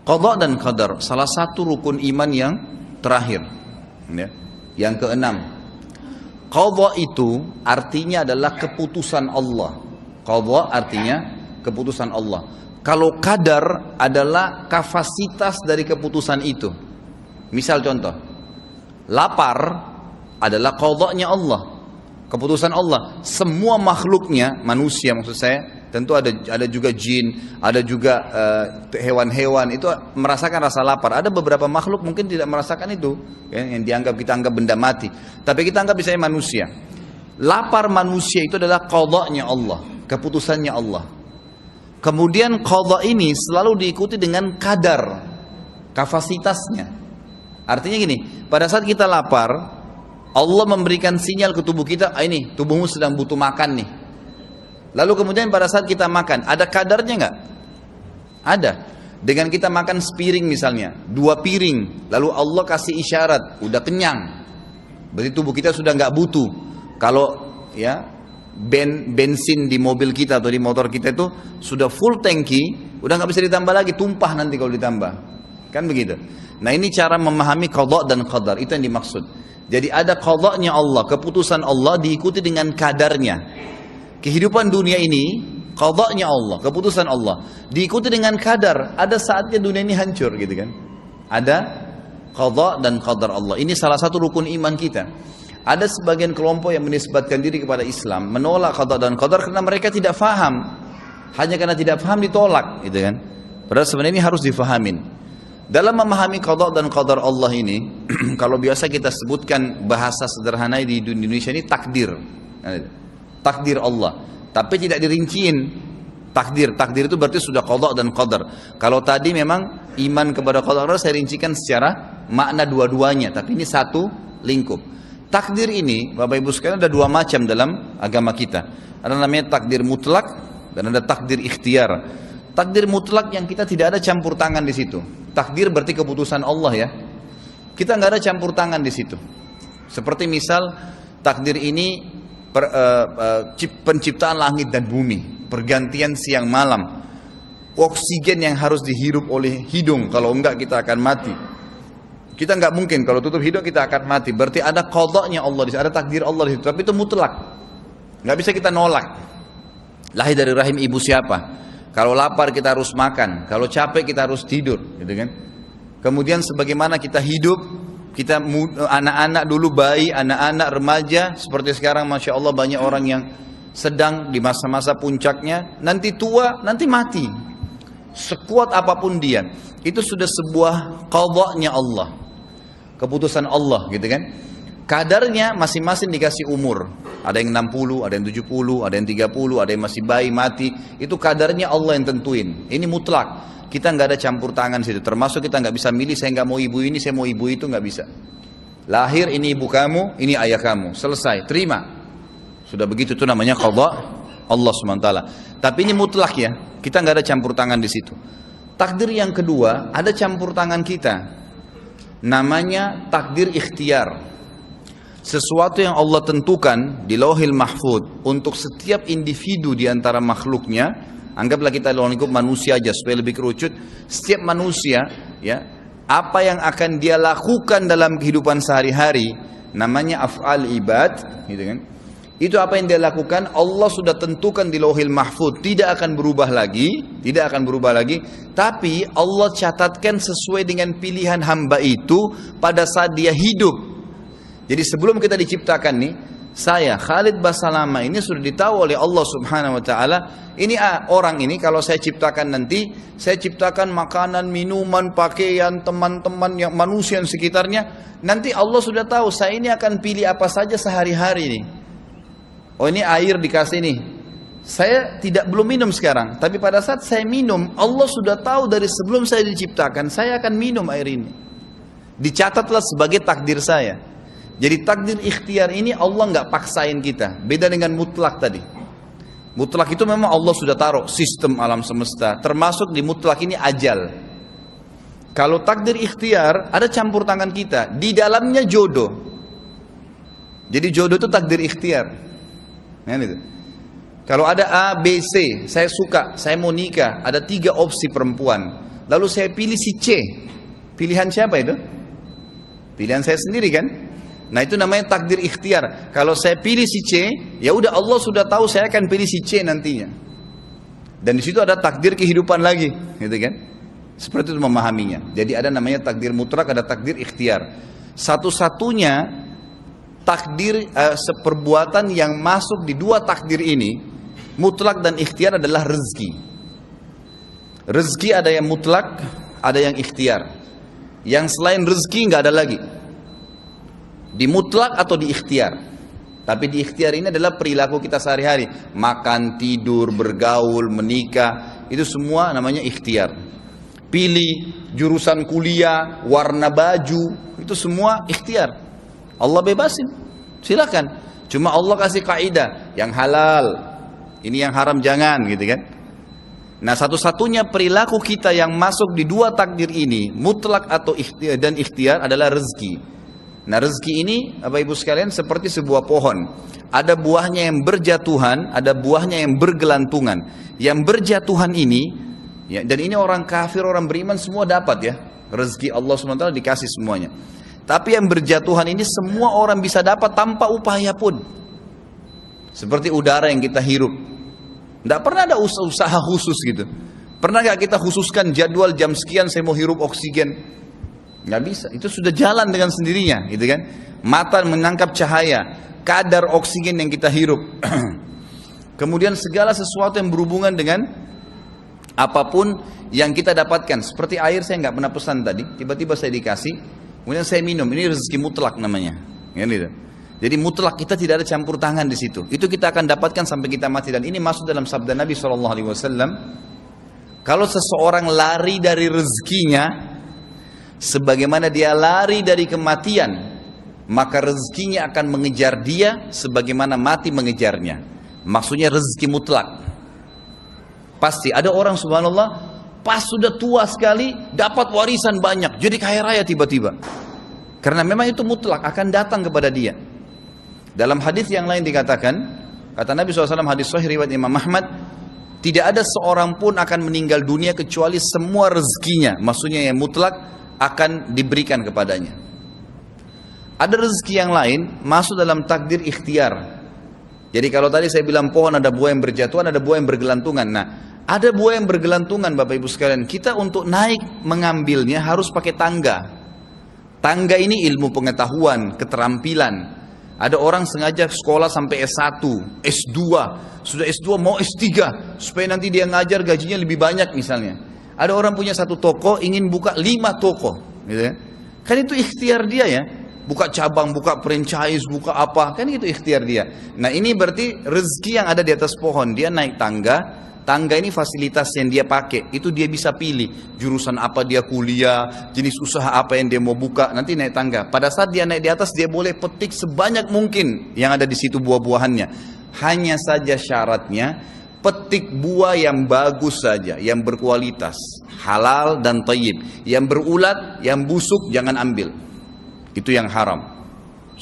Qadha dan qadar, salah satu rukun iman yang terakhir, ya. Yang keenam, qadha itu artinya adalah keputusan Allah. Qadha artinya keputusan Allah. Kalau qadar adalah kapasitas dari keputusan itu. Misal contoh, lapar adalah qadhanya Allah, keputusan Allah. Semua makhluknya, manusia maksud saya, tentu ada juga jin, ada juga hewan-hewan itu merasakan rasa lapar. Ada beberapa makhluk mungkin tidak merasakan itu, ya, yang kita anggap benda mati. Tapi kita anggap misalnya manusia. Lapar manusia itu adalah qadhanya Allah, keputusannya Allah. Kemudian qadha ini selalu diikuti dengan qadar, kapasitasnya. Artinya gini, pada saat kita lapar, Allah memberikan sinyal ke tubuh kita, ini tubuhmu sedang butuh makan nih. Lalu kemudian pada saat kita makan, ada kadarnya nggak? Ada. Dengan kita makan sepiring misalnya, 2 piring, lalu Allah kasih isyarat, udah kenyang. Berarti tubuh kita sudah nggak butuh. Kalau ya bensin di mobil kita atau di motor kita itu sudah full tangki, udah nggak bisa ditambah lagi, tumpah nanti kalau ditambah. Kan begitu. Nah ini cara memahami qadha dan qadar, itu yang dimaksud. Jadi ada qadhanya Allah, keputusan Allah diikuti dengan kadarnya. Kehidupan dunia ini qadhanya Allah, keputusan Allah diikuti dengan kadar. Ada saatnya dunia ini hancur gitu kan. Ada qadha dan qadar Allah. Ini salah satu rukun iman kita. Ada sebagian kelompok yang menisbatkan diri kepada Islam, menolak qadha dan qadar karena mereka tidak faham. Hanya karena tidak faham ditolak gitu kan. Padahal sebenarnya ini harus difahamin. Dalam memahami qadha dan qadar Allah ini, kalau biasa kita sebutkan bahasa sederhana di Indonesia ini takdir. Takdir Allah, tapi tidak dirinciin. Takdir itu berarti sudah qadha dan qadar. Kalau tadi memang iman kepada qadha dan qadar saya rincikan secara makna dua-duanya, tapi ini satu lingkup. Takdir ini, Bapak Ibu sekalian, ada 2 macam dalam agama kita. Ada namanya takdir mutlak dan ada takdir ikhtiar. Takdir mutlak yang kita tidak ada campur tangan di situ. Takdir berarti keputusan Allah ya. Kita nggak ada campur tangan di situ. Seperti misal takdir ini penciptaan langit dan bumi, pergantian siang malam, oksigen yang harus dihirup oleh hidung, kalau enggak kita akan mati. Kita enggak mungkin kalau tutup hidung kita akan mati. Berarti ada qadhanya Allah di situ, ada takdir Allah di situ, tapi itu mutlak. Enggak bisa kita nolak. Lahir dari rahim ibu siapa? Kalau lapar kita harus makan, kalau capek kita harus tidur, gitu kan? Kemudian sebagaimana kita hidup, kita anak-anak dulu, bayi, anak-anak, remaja, seperti sekarang Masya Allah banyak orang yang sedang di masa-masa puncaknya, nanti tua, nanti mati. Sekuat apapun dia, itu sudah sebuah qadhanya Allah, keputusan Allah gitu kan. Kadarnya masing-masing dikasih umur, ada yang 60, ada yang 70, ada yang 30, ada yang masih bayi mati. Itu kadarnya Allah yang tentuin, ini mutlak. Kita nggak ada campur tangan situ. Termasuk kita nggak bisa milih, saya nggak mau ibu ini, saya mau ibu itu, nggak bisa. Lahir ini ibu kamu, ini ayah kamu, selesai, terima. Sudah begitu, itu namanya qadha Allah SWT. Tapi ini mutlak ya, kita nggak ada campur tangan di situ. Takdir yang kedua, ada campur tangan kita. Namanya takdir ikhtiar. Sesuatu yang Allah tentukan di Lauhil Mahfuz untuk setiap individu di antara makhluknya. Anggaplah kita lingkup manusia aja supaya lebih kerucut. Setiap manusia ya, apa yang akan dia lakukan dalam kehidupan sehari-hari namanya af'al ibad gitu kan. Itu apa yang dia lakukan Allah sudah tentukan di Lauhil Mahfuz, tidak akan berubah lagi, tapi Allah catatkan sesuai dengan pilihan hamba itu pada saat dia hidup. Jadi sebelum kita diciptakan nih, saya Khalid Basalama ini sudah ditahu oleh Allah Subhanahu wa taala, ini orang ini kalau saya ciptakan nanti, saya ciptakan makanan, minuman, pakaian, teman-teman yang manusia yang sekitarnya, nanti Allah sudah tahu saya ini akan pilih apa saja sehari-hari nih. Oh ini air dikasih nih. Saya belum minum sekarang, tapi pada saat saya minum, Allah sudah tahu dari sebelum saya diciptakan, saya akan minum air ini. Dicatatlah sebagai takdir saya. Jadi takdir ikhtiar ini Allah nggak paksain kita. Beda dengan mutlak tadi. Mutlak itu memang Allah sudah taruh sistem alam semesta. Termasuk di mutlak ini ajal. Kalau takdir ikhtiar ada campur tangan kita. Di dalamnya jodoh. Jadi jodoh itu takdir ikhtiar. Nah, itu. Kalau ada A, B, C, saya suka, saya mau nikah. Ada 3 opsi perempuan. lalu saya pilih si C. Pilihan siapa itu? Pilihan saya sendiri kan? Nah itu namanya takdir ikhtiar. Kalau saya pilih si C, ya udah Allah sudah tahu saya akan pilih si C nantinya. Dan di situ ada takdir kehidupan lagi, gitu kan? Seperti itu memahaminya. Jadi ada namanya takdir mutlak, ada takdir ikhtiar. Satu-satunya takdir seperbuatan yang masuk di dua takdir ini, mutlak dan ikhtiar, adalah rezeki. Rezeki ada yang mutlak, ada yang ikhtiar. Yang selain rezeki nggak ada lagi. Di mutlak atau di ikhtiar. Tapi di ikhtiar ini adalah perilaku kita sehari-hari. Makan, tidur, bergaul, menikah. Itu semua namanya ikhtiar. Pilih jurusan kuliah, warna baju. Itu semua ikhtiar. Allah bebasin. Silakan. Cuma Allah kasih kaidah. Yang halal. Ini yang haram jangan, gitu kan. Nah satu-satunya perilaku kita yang masuk di dua takdir ini, mutlak atau ikhtiar dan ikhtiar, adalah rezeki. Nah rezeki ini Bapak Ibu sekalian seperti sebuah pohon. Ada buahnya yang berjatuhan, ada buahnya yang bergelantungan. Yang berjatuhan ini, ya, dan ini orang kafir, orang beriman semua dapat ya. Rezeki Allah SWT dikasih semuanya. Tapi yang berjatuhan ini semua orang bisa dapat tanpa upaya pun. Seperti udara yang kita hirup. Tidak pernah ada usaha khusus gitu. Pernah gak kita khususkan jadwal jam sekian saya mau hirup oksigen? Nggak bisa. Itu sudah jalan dengan sendirinya, gitu kan? Mata menangkap cahaya, kadar oksigen yang kita hirup. Kemudian segala sesuatu yang berhubungan dengan apapun yang kita dapatkan. Seperti air saya nggak pernah pesan tadi, tiba-tiba saya dikasih, kemudian saya minum. Ini rezeki mutlak namanya, gitu. Jadi mutlak, kita tidak ada campur tangan di situ. Itu kita akan dapatkan sampai kita mati. Dan ini masuk dalam sabda Nabi SAW. Kalau seseorang lari dari rezekinya, sebagaimana dia lari dari kematian, maka rezekinya akan mengejar dia sebagaimana mati mengejarnya. Maksudnya rezeki mutlak. Pasti ada orang subhanallah, pas sudah tua sekali, dapat warisan banyak, jadi kaya raya tiba-tiba. Karena memang itu mutlak, akan datang kepada dia. Dalam hadis yang lain dikatakan, kata Nabi SAW, hadis sahih riwayat Imam Ahmad, tidak ada seorang pun akan meninggal dunia kecuali semua rezekinya, maksudnya yang mutlak, akan diberikan kepadanya. Ada rezeki yang lain masuk dalam takdir ikhtiar. Jadi kalau tadi saya bilang pohon ada buah yang berjatuhan, ada buah yang bergelantungan. Nah, ada buah yang bergelantungan Bapak Ibu sekalian. Kita untuk naik mengambilnya harus pakai tangga. Tangga ini ilmu pengetahuan, keterampilan. Ada orang sengaja sekolah sampai S1, S2, sudah S2 mau S3, supaya nanti dia ngajar gajinya lebih banyak misalnya. Ada orang punya satu toko, ingin buka 5 toko, gitu ya. Kan itu ikhtiar dia ya, buka cabang, buka franchise, buka apa, kan itu ikhtiar dia. Nah ini berarti rezeki yang ada di atas pohon, dia naik tangga. Tangga ini fasilitas yang dia pakai, itu dia bisa pilih jurusan apa dia kuliah, jenis usaha apa yang dia mau buka, nanti naik tangga. Pada saat dia naik di atas, dia boleh petik sebanyak mungkin yang ada di situ buah-buahannya. Hanya saja syaratnya, petik buah yang bagus saja, yang berkualitas, halal dan thayyib. Yang berulat, yang busuk jangan ambil. Itu yang haram.